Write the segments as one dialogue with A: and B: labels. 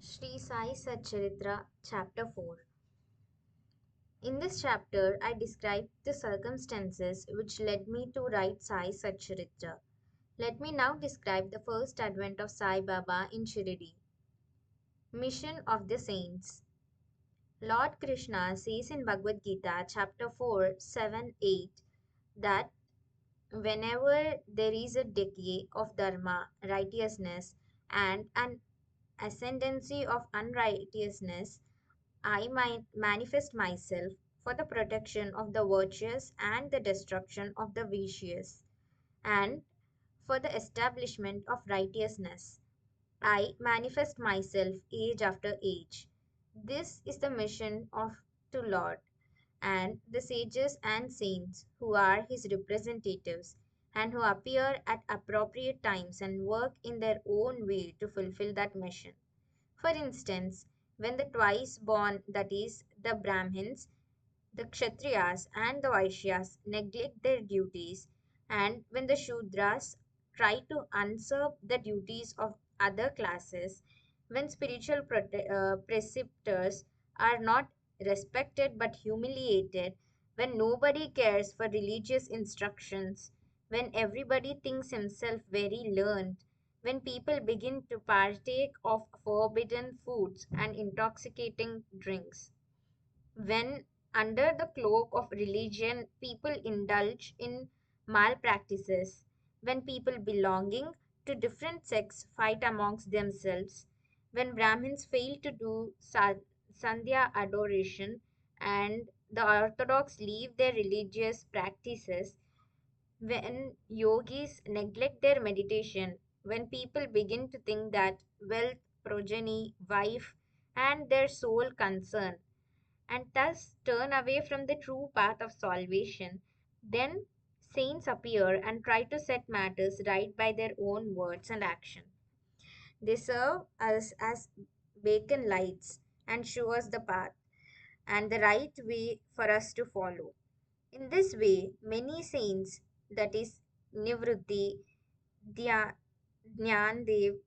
A: Shri Sai Satcharitra, Chapter 4. In this chapter, I describe the circumstances which led me to write Sai Satcharitra. Let me now describe the first advent of Sai Baba in Shirdi. Mission of the Saints. Lord Krishna says in Bhagavad Gita, chapter 4, 7, 8, that whenever there is a decay of dharma, righteousness, and an ascendancy of unrighteousness, I might manifest myself for the protection of the virtuous and the destruction of the vicious, and for the establishment of righteousness. I manifest myself age after age. This is the mission of to Lord and the sages and saints who are his representatives and who appear at appropriate times and work in their own way to fulfill that mission. For instance, when the twice born, that is, the Brahmins, the Kshatriyas, and the Vaishyas neglect their duties, and when the Shudras try to usurp the duties of other classes, when spiritual preceptors are not respected but humiliated, when nobody cares for religious instructions, when everybody thinks himself very learned, when people begin to partake of forbidden foods and intoxicating drinks, when under the cloak of religion people indulge in malpractices, when people belonging to different sects fight amongst themselves, when Brahmins fail to do Sandhya adoration and the Orthodox leave their religious practices, when yogis neglect their meditation, when people begin to think that wealth, progeny, wife, and their sole concern, and thus turn away from the true path of salvation, then saints appear and try to set matters right by their own words and action. They serve us as beacon lights and show us the path and the right way for us to follow. In this way, many saints, that is, Nivrutti, Dhya- Jnandev,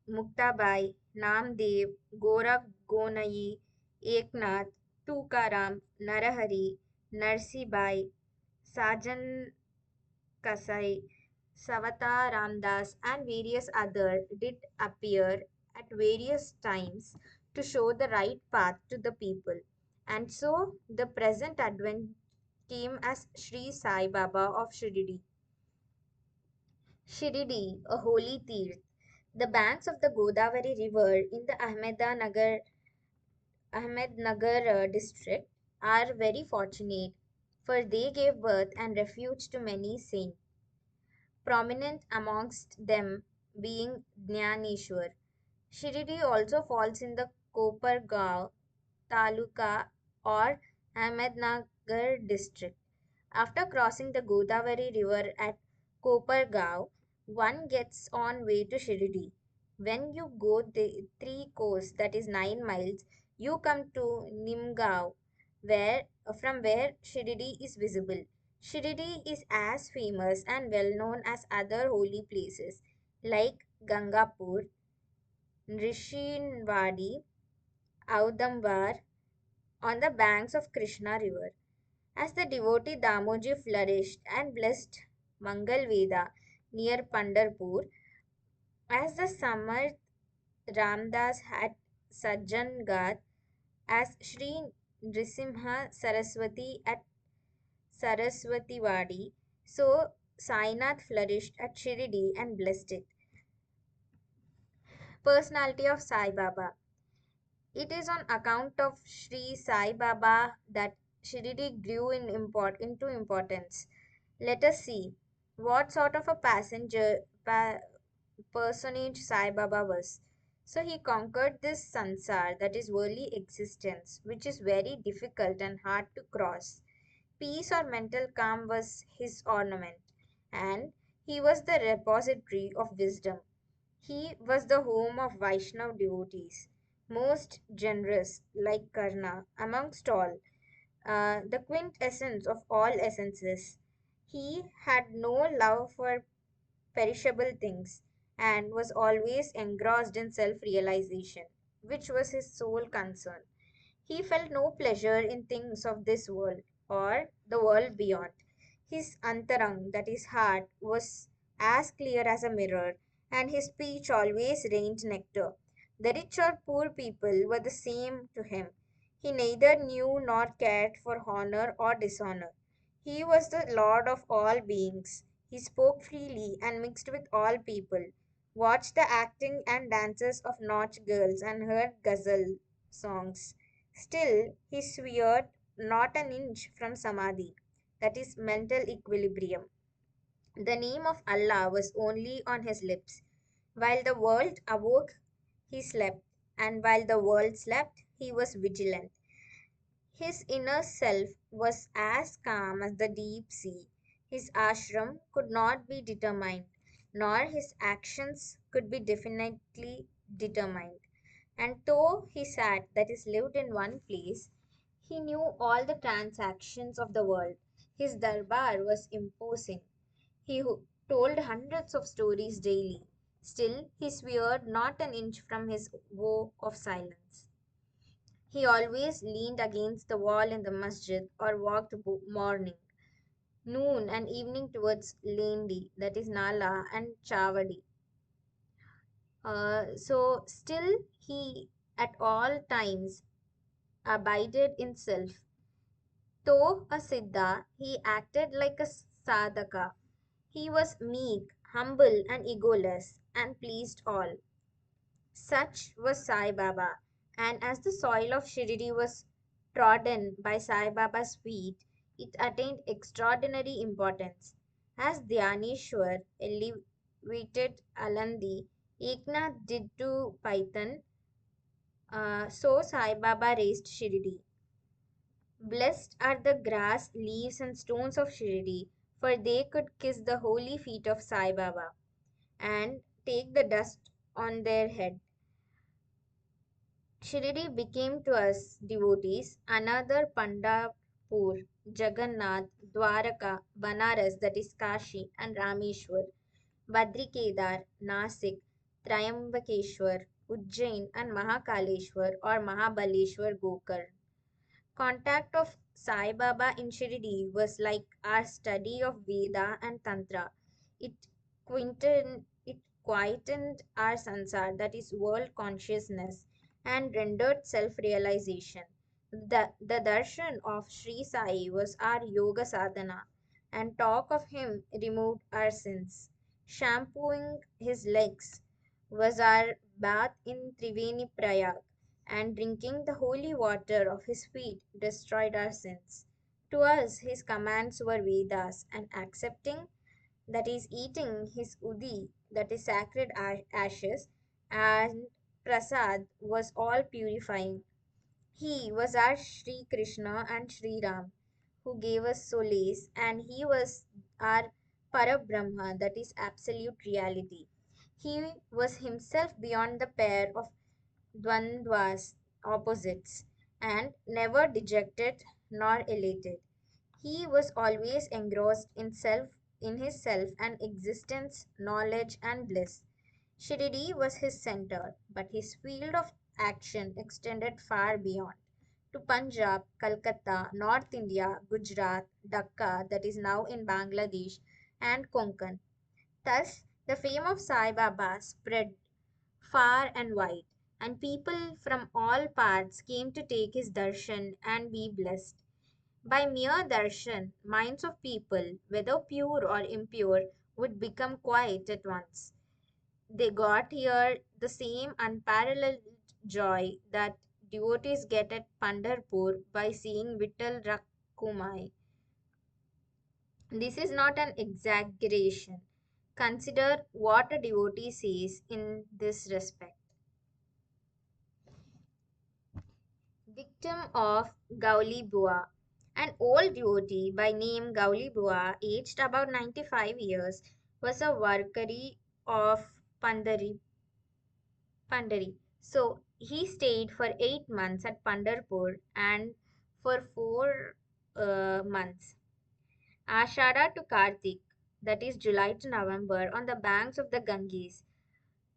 A: Muktabai, Namdev, Gorak Gonayi, Eknath, Tukaram, Narahari, Narsibai, Sajan Kasai, Savata Ramdas, and various others did appear at various times to show the right path to the people. And so the present advent came as Sri Sai Baba of Shirdi. Shirdi, a holy Tirth. The banks of the Godavari River in the Ahmednagar district are very fortunate, for they gave birth and refuge to many saints, prominent amongst them being Jnaneshwar. Shirdi also falls in the Kopargaon Taluka or Ahmednagar district. After crossing the Godavari River at Kopargaon, one gets on way to Shirdi. When you go the three course, that is 9 miles, you come to Nimgaon, where from where Shirdi is visible. Shirdi is as famous and well known as other holy places like Gangapur, Rishinwadi, Audambar on the banks of Krishna River. As the devotee Damoji flourished and blessed Mangalveda near Pandarpur, as the Samarth Ramdas had Sajjangat, as Sri Nrisimha Saraswati at Saraswatiwadi, so Sainath flourished at Shirdi and blessed it. Personality of Sai Baba. It is on account of Sri Sai Baba that Shirdi grew into importance. Let us see what sort of a personage Sai Baba was. So he conquered this sansar, that is worldly existence, which is very difficult and hard to cross. Peace or mental calm was his ornament, and he was the repository of wisdom. He was the home of Vaishnav devotees, most generous, like Karna, amongst all, the quintessence of all essences. He had no love for perishable things and was always engrossed in self realization, which was his sole concern. He felt no pleasure in things of this world or the world beyond. His antarang, that is heart, was as clear as a mirror, and his speech always rained nectar. The rich or poor people were the same to him. He neither knew nor cared for honor or dishonor. He was the Lord of all beings. He spoke freely and mixed with all people, watched the acting and dances of nautch girls, and heard ghazal songs. Still, he swerved not an inch from samadhi, that is, mental equilibrium. The name of Allah was only on his lips. While the world awoke, he slept, and while the world slept, he was vigilant. His inner self was as calm as the deep sea. His ashram could not be determined, nor his actions could be definitely determined. And though he sat, that is, lived in one place, he knew all the transactions of the world. His darbar was imposing. Told hundreds of stories daily. Still, he swerved not an inch from his vow of silence. He always leaned against the wall in the masjid or walked morning, noon, and evening towards Lendi, that is Nala, and Chavadi. Still, he at all times abided in self. Though a Siddha, he acted like a Sadhaka. He was meek, humble, and egoless, and pleased all. Such was Sai Baba, and as the soil of Shirdi was trodden by Sai Baba's feet, it attained extraordinary importance. As Dhyaneshwar elevated Alandi, Eknath did to Python, so Sai Baba raised Shirdi. Blessed are the grass, leaves, and stones of Shirdi, for they could kiss the holy feet of Sai Baba and take the dust on their head. Shirdi became to us devotees another Pandharpur, Jagannath, Dwaraka, Banaras, that is Kashi, and Rameshwar, Badrikedar, Nasik, Triambakeshwar, Ujjain, and Mahakaleshwar or Mahabaleshwar Gokarn. Contact of Sai Baba in Shirdi was like our study of Veda and Tantra. It quietened our sansar, that is world consciousness, and rendered self-realization. The darshan of Sri Sai was our yoga sadhana, and talk of him removed our sins. Shampooing his legs was our bath in Triveni Prayag, and drinking the holy water of his feet destroyed our sins. To us, his commands were Vedas, and accepting, that is, eating his udi, that is, sacred ashes, and prasad was all purifying. He was our Sri Krishna and Shri Ram, who gave us solace, and he was our Parabrahma, that is, absolute reality. He was himself beyond the pair of Dvandvas, opposites, and never dejected nor elated. He was always engrossed in his self and existence, knowledge and bliss. Shirdi was his center, but his field of action extended far beyond. To Punjab, Calcutta, North India, Gujarat, Dhaka, that is now in Bangladesh, and Konkan. Thus, the fame of Sai Baba spread far and wide, and people from all parts came to take his darshan and be blessed. By mere darshan, minds of people, whether pure or impure, would become quiet at once. They got here the same unparalleled joy that devotees get at Pandharpur by seeing Vittal Rakumai. This is not an exaggeration. Consider what a devotee says in this respect. Victim of Gauli Bua. An old devotee by name Gauli Bua, aged about 95 years, was a Varkari of Pandari. So he stayed for 8 months at Pandharpur and for 4 months, Ashada to Kartik, that is July to November, on the banks of the Ganges.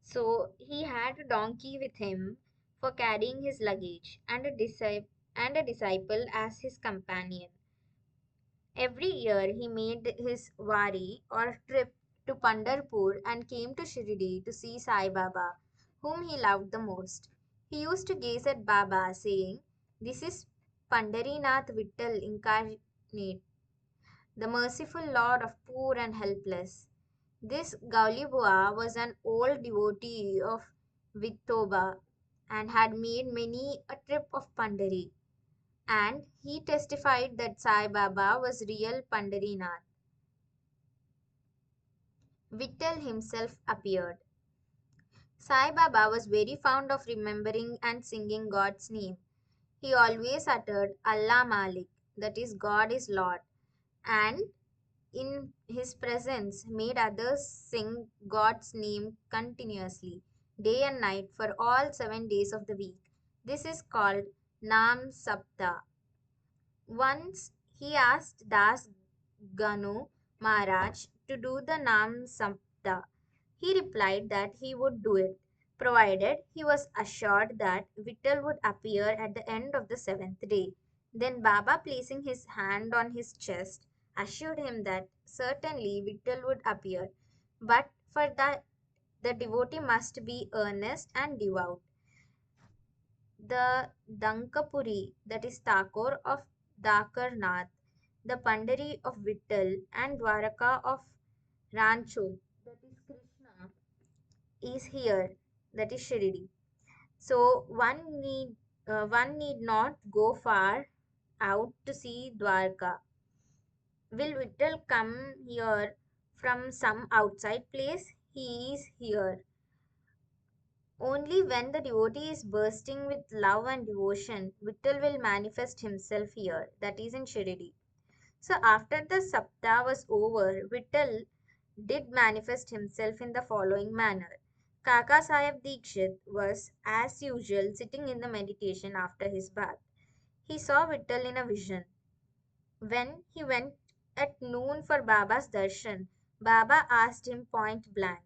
A: So he had a donkey with him for carrying his luggage and a disciple as his companion. Every year he made his wari or trip to Pandharpur and came to Shirdi to see Sai Baba, whom he loved the most. He used to gaze at Baba, saying, "This is Pandarinath Vittal incarnate, the merciful Lord of poor and helpless." This Gaulibua was an old devotee of Vithoba and had made many a trip of Pandari, and he testified that Sai Baba was real Pandarinath. Vittal himself appeared. Sai Baba was very fond of remembering and singing God's name. He always uttered Allah Malik, that is, God is Lord, and in his presence made others sing God's name continuously, day and night, for all 7 days of the week. This is called Nam Sapta. Once he asked Das Ganu Maharaj to do the Nam Sapta. He replied that he would do it, provided he was assured that Vittal would appear at the end of the seventh day. Then Baba, placing his hand on his chest, assured him that certainly Vittal would appear, but for that the devotee must be earnest and devout. The Dankapuri, that is Thakur of Dakarnath, the Pandari of Vittal, and Dwaraka of Rancho, that is Krishna, is here, that is Shirdi. So one need not go far out to see Dwarka. Will Vittal come here from some outside place? He is here. Only when the devotee is bursting with love and devotion, Vittal will manifest himself here, that is in Shirdi. So after the Sapta was over, Vittal did manifest himself in the following manner. Kaka Sahib Dikshit was, as usual, sitting in the meditation after his bath. He saw Vittal in a vision. When he went at noon for Baba's darshan, Baba asked him point blank,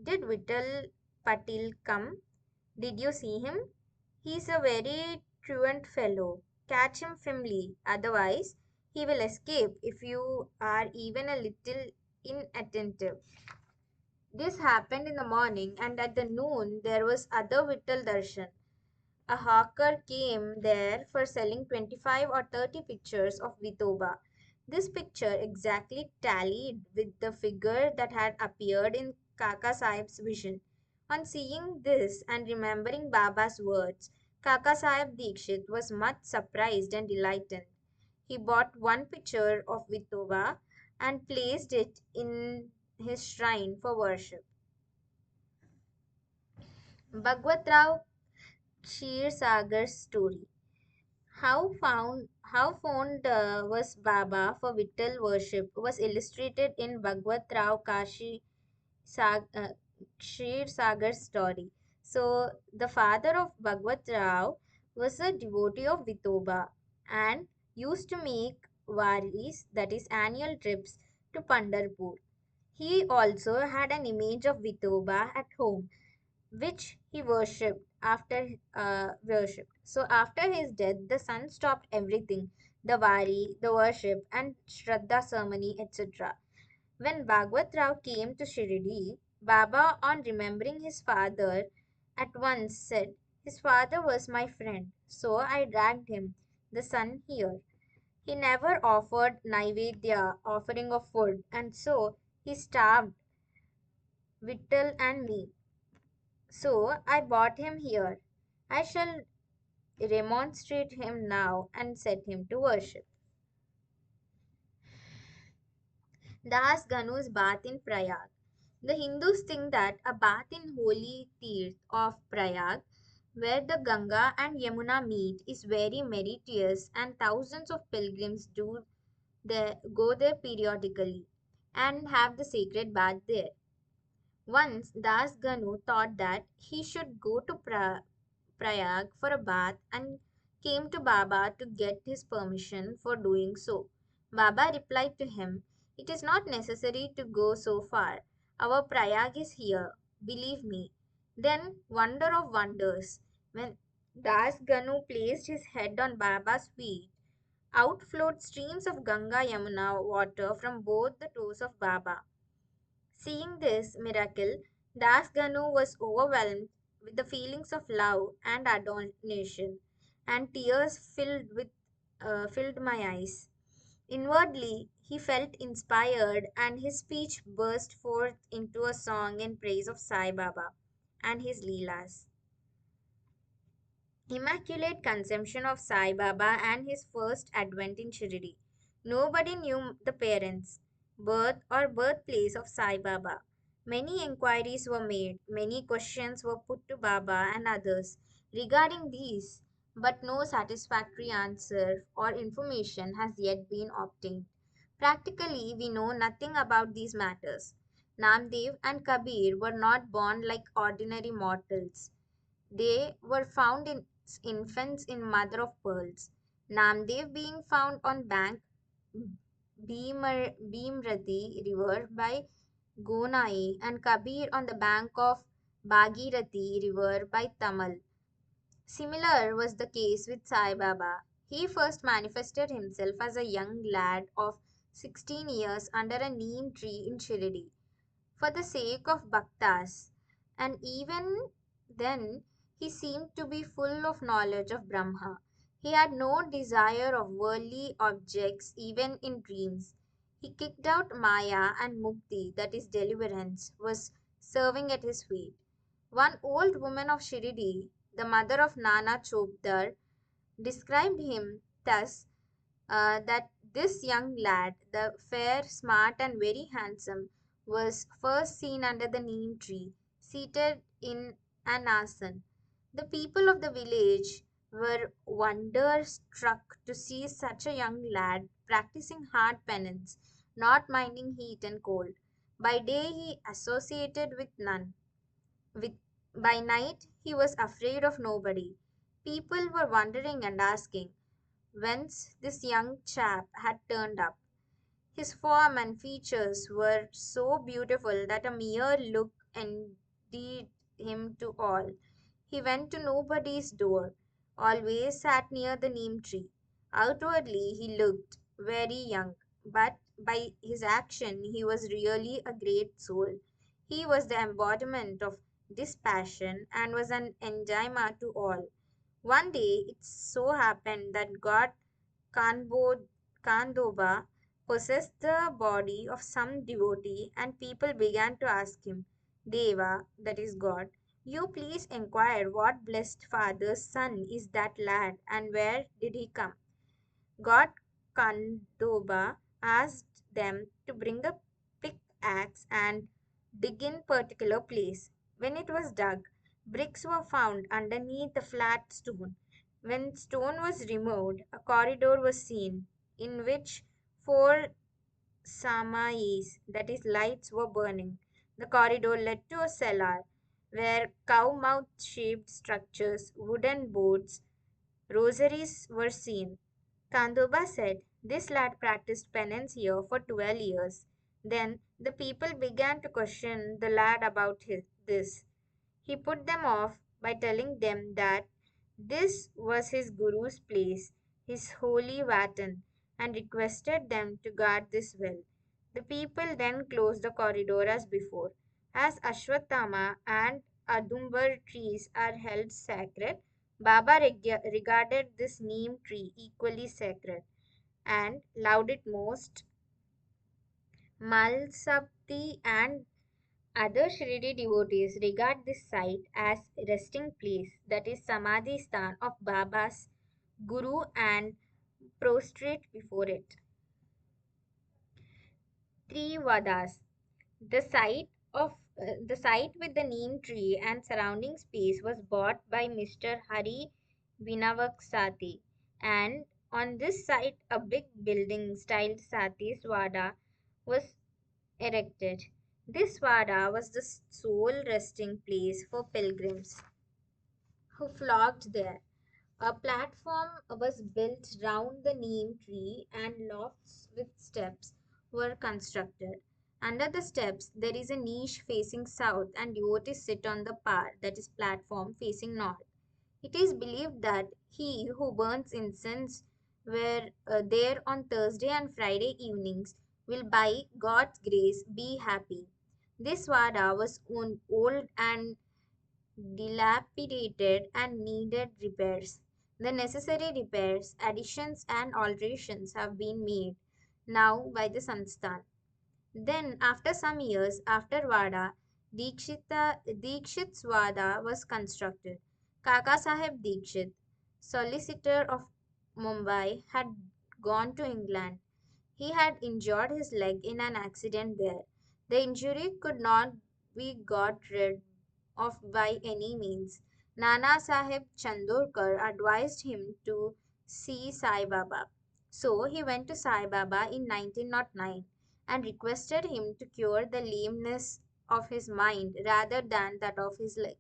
A: "Did Vittal Patil come? Did you see him? He's a very truant fellow. Catch him firmly, otherwise he will escape if you are even a little inattentive." This happened in the morning, and at the noon there was other Vittal darshan. A hawker came there for selling 25 or 30 pictures of Vithoba. This picture exactly tallied with the figure that had appeared in Kaka Sahib's vision. On seeing this and remembering Baba's words, Kaka Sahib Dikshit was much surprised and delighted. He bought one picture of Vithoba and placed it in his shrine for worship. Bhagwat Rao Sagar's story. How fond was Baba for Vittal worship was illustrated in Bhagwat Rao Sag, uh, Sagar's story. So the father of Bhagwat Rao was a devotee of Vithoba and used to make varis, that is annual trips to Pandharpur. He also had an image of Vithoba at home which he worshipped after worshipped. So after his death, the son stopped everything, the vari, the worship, and Shraddha ceremony, etc. When Bhagwat Rao came to Shirdi, Baba, on remembering his father, at once said, "His father was my friend, so I dragged him, the son, here. He never offered Naivedya, offering of food, and so he starved Vittal and me. So I brought him here. I shall remonstrate him now and set him to worship." Das Ganu's bath in Prayag. The Hindus think that a bath in holy Tirth of Prayag, where the Ganga and Yamuna meet, is very meritorious, and thousands of pilgrims go there periodically and have the sacred bath there. Once Das Ganu thought that he should go to Prayag for a bath and came to Baba to get his permission for doing so. Baba replied to him, "It is not necessary to go so far. Our Prayag is here, believe me." Then, wonder of wonders, When Das Ganu placed his head on Baba's feet, out flowed streams of Ganga Yamuna water from both the toes of Baba. Seeing this miracle, Das Ganu was overwhelmed with the feelings of love and adoration, and tears filled my eyes. Inwardly, he felt inspired, and his speech burst forth into a song in praise of Sai Baba and his Leelas. Immaculate Conception of Sai Baba and his first advent in Shirdi. Nobody knew the parents, birth, or birthplace of Sai Baba. Many inquiries were made, many questions were put to Baba and others regarding these, but no satisfactory answer or information has yet been obtained. Practically, we know nothing about these matters. Namdev and Kabir were not born like ordinary mortals. They were found in infants in mother of pearls. Namdev being found on bank Bhimrati river by Gonai and Kabir on the bank of Bhagirathi river by Tamal. Similar was the case with Sai Baba. He first manifested himself as a young lad of 16 years under a neem tree in Shirdi for the sake of bhaktas, and even then he seemed to be full of knowledge of Brahma. He had no desire of worldly objects even in dreams. He kicked out Maya, and Mukti, that is deliverance, was serving at his feet. One old woman of Shirdi, the mother of Nana Chopdar, described him thus, that this young lad, the fair, smart, and very handsome, was first seen under the neem tree, seated in an asan. The people of the village were wonder-struck to see such a young lad practicing hard penance, not minding heat and cold. By day he associated with none. With, by night he was afraid of nobody. People were wondering and asking whence this young chap had turned up. His form and features were so beautiful that a mere look endeared him to all. He went to nobody's door, always sat near the neem tree. Outwardly he looked very young, but by his action he was really a great soul. He was the embodiment of dispassion and was an enigma to all. One day it so happened that God Kandoba possessed the body of some devotee, and people began to ask him, Deva, that is God, you please inquire what blessed father's son is that lad, and where did he come? God Kandoba asked them to bring a pickaxe and dig in particular place. When it was dug, bricks were found underneath the flat stone. When stone was removed, a corridor was seen, in which four samais, that is lights, were burning. The corridor led to a cellar, where cow-mouth shaped structures, wooden boards, rosaries were seen. Kandoba said, this lad practiced penance here for 12 years. Then the people began to question the lad about this. He put them off by telling them that this was his guru's place, his holy vatan, and requested them to guard this well. The people then closed the corridor as before. As Ashwatthama and Adumbar trees are held sacred, Baba regarded this neem tree equally sacred and loved it most. Malsabdi and other Shirdi devotees regard this site as resting place, that is Samadhi Sthan of Baba's Guru, and prostrate before it. Three Vadas. The site the site with the neem tree and surrounding space was bought by Mr. Hari Vinavaksati, and on this site a big building styled Sati's Vada was erected. This Vada was the sole resting place for pilgrims who flocked there. A platform was built round the neem tree, and lofts with steps were constructed. Under the steps, there is a niche facing south, and devotees sit on the par, that is platform, facing north. It is believed that he who burns incense were there on Thursday and Friday evenings will by God's grace be happy. This Vada was old and dilapidated and needed repairs. The necessary repairs, additions, and alterations have been made now by the Sansthan. Then, after some years after Vada, Dikshit's Vada was constructed. Kaka Sahib Dikshit, solicitor of Mumbai, had gone to England. He had injured his leg in an accident there. The injury could not be got rid of by any means. Nana Sahib Chandorkar advised him to see Sai Baba. So he went to Sai Baba in 1909 and requested him to cure the lameness of his mind rather than that of his leg.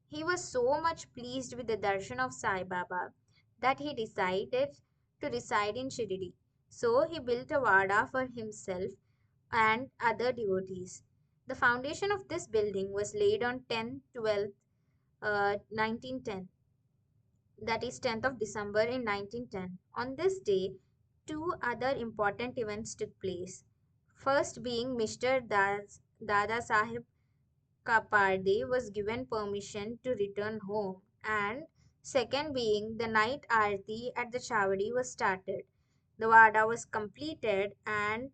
A: He was so much pleased with the darshan of Sai Baba that he decided to reside in Shirdi. So he built a vada for himself and other devotees. The foundation of this building was laid on 10/12, 1910, that is 10th of December in 1910. On this day, two other important events took place. First being Mr. Dada Sahib Kaparde was given permission to return home, and second being the night aarti at the Chavadi was started. The Vada was completed and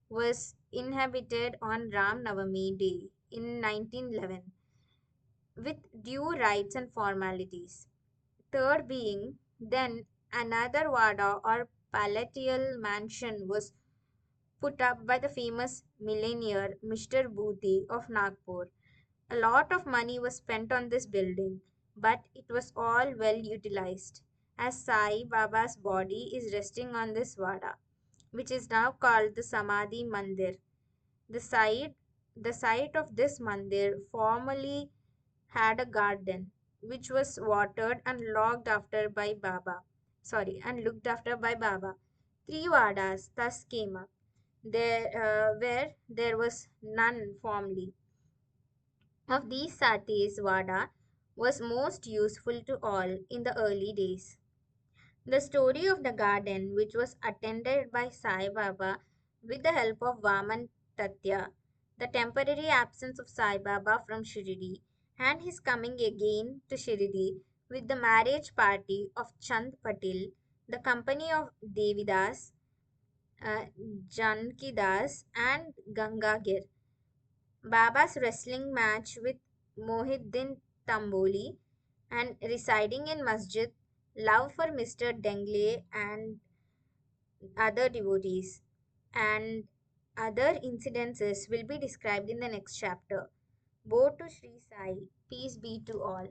A: was inhabited on Ram Navami Day in 1911 with due rites and formalities. Third being, then another Vada or palatial mansion was put up by the famous millionaire Mr. Boothi of Nagpur. A lot of money was spent on this building, but it was all well utilized, as Sai Baba's body is resting on this Vada, which is now called the Samadhi Mandir. The site, the site of this mandir formerly had a garden, which was watered and looked after by Baba. And looked after by Baba. Three Vadas thus came up, there where there was none formerly. Of these satis, Vada was most useful to all in the early days. The story of the garden, which was attended by Sai Baba with the help of Vaman Tatya, the temporary absence of Sai Baba from Shirdi, and his coming again to Shirdi with the marriage party of Chand Patil, the company of Devidas, uh, Jankidas, and Gangagir. Baba's wrestling match with Mohiddin Tamboli, and residing in Masjid, love for Mr. Dengle and other devotees, and other incidences will be described in the next chapter. Bo to Sri Sai, peace be to all.